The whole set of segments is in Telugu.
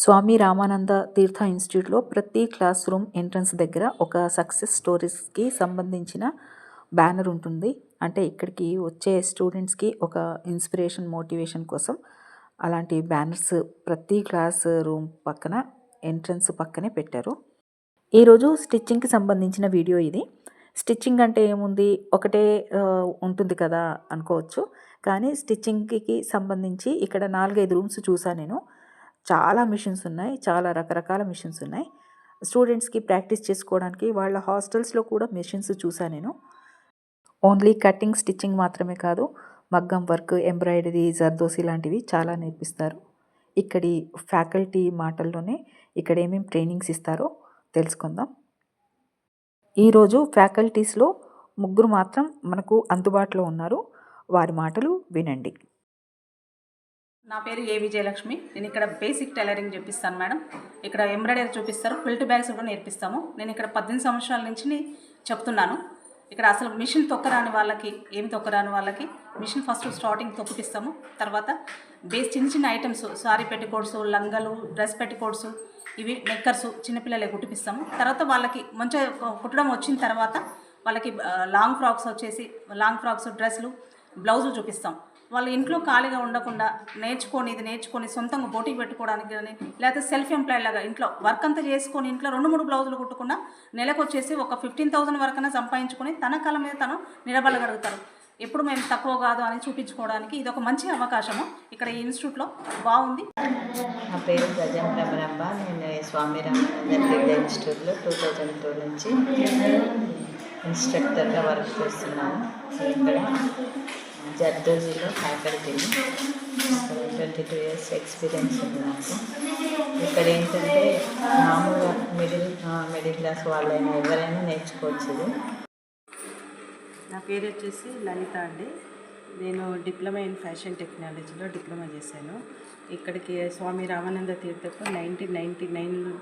స్వామి రామానంద తీర్థ ఇన్స్టిట్యూట్లో ప్రతి క్లాస్ రూమ్ ఎంట్రన్స్ దగ్గర ఒక సక్సెస్ స్టోరీస్కి సంబంధించిన బ్యానర్ ఉంటుంది. అంటే ఇక్కడికి వచ్చే స్టూడెంట్స్కి ఒక ఇన్స్పిరేషన్ మోటివేషన్ కోసం అలాంటి బ్యానర్స్ ప్రతి క్లాస్ రూమ్ పక్కన ఎంట్రన్స్ పక్కనే పెట్టారు. ఈరోజు స్టిచ్చింగ్కి సంబంధించిన వీడియో ఇది. స్టిచ్చింగ్ అంటే ఏముంది, ఒకటే ఉంటుంది కదా అనుకోవచ్చు. కానీ స్టిచ్చింగ్కి సంబంధించి ఇక్కడ 4-5 రూమ్స్ చూసాను నేను. చాలా మిషన్స్ ఉన్నాయి, చాలా రకరకాల మిషన్స్ ఉన్నాయి. స్టూడెంట్స్కి ప్రాక్టీస్ చేసుకోవడానికి వాళ్ళ హాస్టల్స్లో కూడా మిషన్స్ చూసాను నేను. ఓన్లీ కటింగ్ స్టిచ్చింగ్ మాత్రమే కాదు, మగ్గం వర్క్, ఎంబ్రాయిడరీ, జర్దోసి లాంటివి చాలా నేర్పిస్తారు. ఇక్కడి ఫ్యాకల్టీ మాటల్లోనే ఇక్కడ ఏమేమి ట్రైనింగ్స్ ఇస్తారో తెలుసుకుందాం. ఈరోజు ఫ్యాకల్టీస్లో 3 మాత్రం మనకు అందుబాటులో ఉన్నారు. వారి మాటలు వినండి. నా పేరు ఏ విజయలక్ష్మి. నేను ఇక్కడ బేసిక్ టైలరింగ్ చూపిస్తాను మేడం. ఇక్కడ ఎంబ్రాయిడరీ చూపిస్తారు, క్విల్ట్ బ్యాగ్స్ కూడా నేర్పిస్తాము. నేను ఇక్కడ 18 సంవత్సరాల నుంచి చెప్తున్నాను. ఇక్కడ అసలు మిషన్ తొక్కరాని వాళ్ళకి, ఏమి తొక్కరాని వాళ్ళకి మిషన్ ఫస్ట్ స్టార్టింగ్ తొక్కిపిస్తాము. తర్వాత చిన్న చిన్న ఐటమ్స్, సారీ పెట్టికోట్స్, లంగలు, డ్రెస్ పెట్టికోట్స్, ఇవి నెక్కర్స్ చిన్నపిల్లలే కుట్టిపిస్తాము. తర్వాత వాళ్ళకి మంచిగా కుట్టడం వచ్చిన తర్వాత వాళ్ళకి లాంగ్ ఫ్రాక్స్, డ్రెస్లు, బ్లౌజులు చూపిస్తాం. వాళ్ళ ఇంట్లో ఖాళీగా ఉండకుండా నేర్చుకొని సొంతంగా బోటికి పెట్టుకోవడానికి కానీ, లేకపోతే సెల్ఫ్ ఎంప్లాయిడ్ లాగా ఇంట్లో వర్క్ అంతా చేసుకొని ఇంట్లో 2-3 బ్లౌజులు కుట్టుకున్న నెలకు వచ్చేసి ఒక 15,000 వరకైనా సంపాదించుకొని తన కాళ్ళ మీద తను నిలబడగలుగుతారు. ఎప్పుడు మేము తక్కువ కాదు అని చూపించుకోవడానికి ఇది ఒక మంచి అవకాశము. ఇక్కడ ఈ ఇన్స్టిట్యూట్లో బాగుంది. నా పేరు గజం రమణమ్మ. నేను స్వామి రామానంద ఇన్స్టిట్యూట్లో 2002 నుంచి ఇన్స్ట్రక్టర్గా వర్క్ చేస్తున్నాను. ఇక్కడ జర్దోజీలో ఫ్యాకల్టీని 22 ఇయర్స్ ఎక్స్పీరియన్స్ ఉంది నాకు. ఇక్కడ ఏంటంటే మామూలుగా మిడిల్ క్లాస్ వాళ్ళైనా ఎవరైనా నేర్చుకోవచ్చు. నా పేరు వచ్చేసి లలిత అండి. నేను డిప్లొమా ఇన్ ఫ్యాషన్ టెక్నాలజీలో డిప్లొమా చేశాను. ఇక్కడికి స్వామి రామానంద తీర్థకు 1999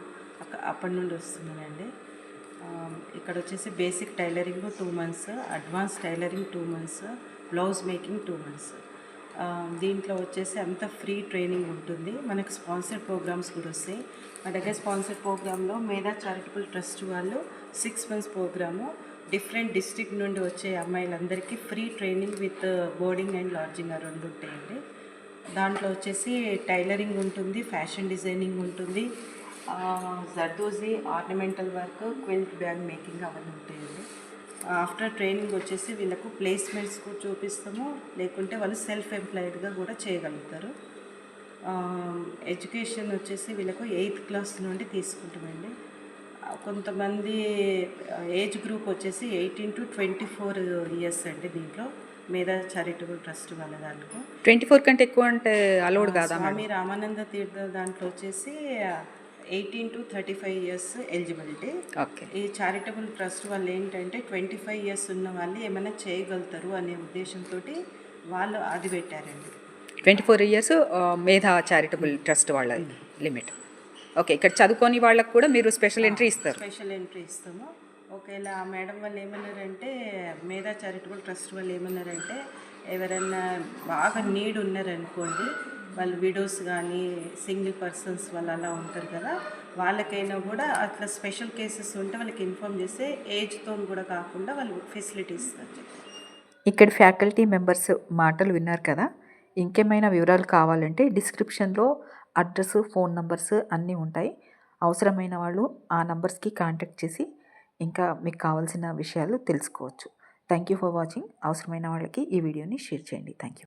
అప్పటి నుండి వస్తున్నానండి. ఇక్కడ వచ్చేసి basic tailoring 2 months, advance tailoring 2 months, blouse making 2 months. దీంట్లో వచ్చేసి అంత ఫ్రీ ట్రైనింగ్ ఉంటుంది. మనకు స్పాన్సర్డ్ ప్రోగ్రామ్స్ కూడా వస్తాయి. మా దగ్గర స్పాన్సర్డ్ ప్రోగ్రాంలో మేధా చారిటబుల్ ట్రస్ట్ వాళ్ళు 6 months ప్రోగ్రాము డిఫరెంట్ డిస్ట్రిక్ట్ నుండి వచ్చే అమ్మాయిలందరికీ free training with boarding and lodging ఆ 2 ఉంటాయండి. దాంట్లో వచ్చేసి టైలరింగ్ ఉంటుంది, ఫ్యాషన్ డిజైనింగ్ ఉంటుంది, zardozi, ornamental work, quilt bag making అవన్నీ ఉంటాయండి. ఆఫ్టర్ ట్రైనింగ్ వచ్చేసి వీళ్ళకు ప్లేస్మెంట్స్ కూడా చూపిస్తాము, లేకుంటే వాళ్ళు సెల్ఫ్ ఎంప్లాయిడ్గా కూడా చేయగలుగుతారు. ఎడ్యుకేషన్ వచ్చేసి వీళ్ళకు 8th class నుండి తీసుకుంటామండి. కొంతమంది ఏజ్ గ్రూప్ వచ్చేసి 18 to 24 years అండి. దీంట్లో మేధా చారిటబుల్ ట్రస్ట్ వాళ్ళ దాంట్లో 24 కంటే ఎక్కువ అంటే అలౌడ్ కాదా? స్వామి రామానంద తీర్థ దాంట్లో వచ్చేసి 18 to 35 years ఎలిజిబిలిటీ. ఈ చారిటబుల్ ట్రస్ట్ వాళ్ళు ఏంటంటే 25 years ఉన్న వాళ్ళు ఏమైనా చేయగలుగుతారు అనే ఉద్దేశంతో వాళ్ళు అది పెట్టారండి. 24 years మేధా చారిటబుల్ ట్రస్ట్ వాళ్ళ లిమిట్. ఓకే, ఇక్కడ చదువుకొని వాళ్ళకు కూడా మీరు స్పెషల్ ఎంట్రీ ఇస్తాము. ఒకవేళ ఆ మేడం వాళ్ళు ఏమన్నారంటే, మేధా చారిటబుల్ ట్రస్ట్ వాళ్ళు ఏమన్నారంటే, ఎవరైనా బాగా నీడ్ ఉన్నారనుకోండి, వాళ్ళు విడోస్ కానీ సింగిల్ పర్సన్స్ వాళ్ళు అలా ఉంటారు కదా, వాళ్ళకైనా కూడా అట్లా స్పెషల్ కేసెస్ ఉంటే వాళ్ళకి ఇన్ఫామ్ చేస్తే ఏజ్తో కూడా కాకుండా వాళ్ళు ఫెసిలిటీస్ ఇస్తారు. ఇక్కడ ఫ్యాకల్టీ మెంబర్స్ మాటలు విన్నారు కదా. ఇంకేమైనా వివరాలు కావాలంటే డిస్క్రిప్షన్లో అడ్రస్, ఫోన్ నంబర్స్ అన్నీ ఉంటాయి. అవసరమైన వాళ్ళు ఆ నంబర్స్కి కాంటాక్ట్ చేసి ఇంకా మీకు కావాల్సిన విషయాలు తెలుసుకోవచ్చు. Thank you for watching. అవసరమైన వాళ్ళకి ఈ వీడియోని షేర్ చేయండి. Thank you.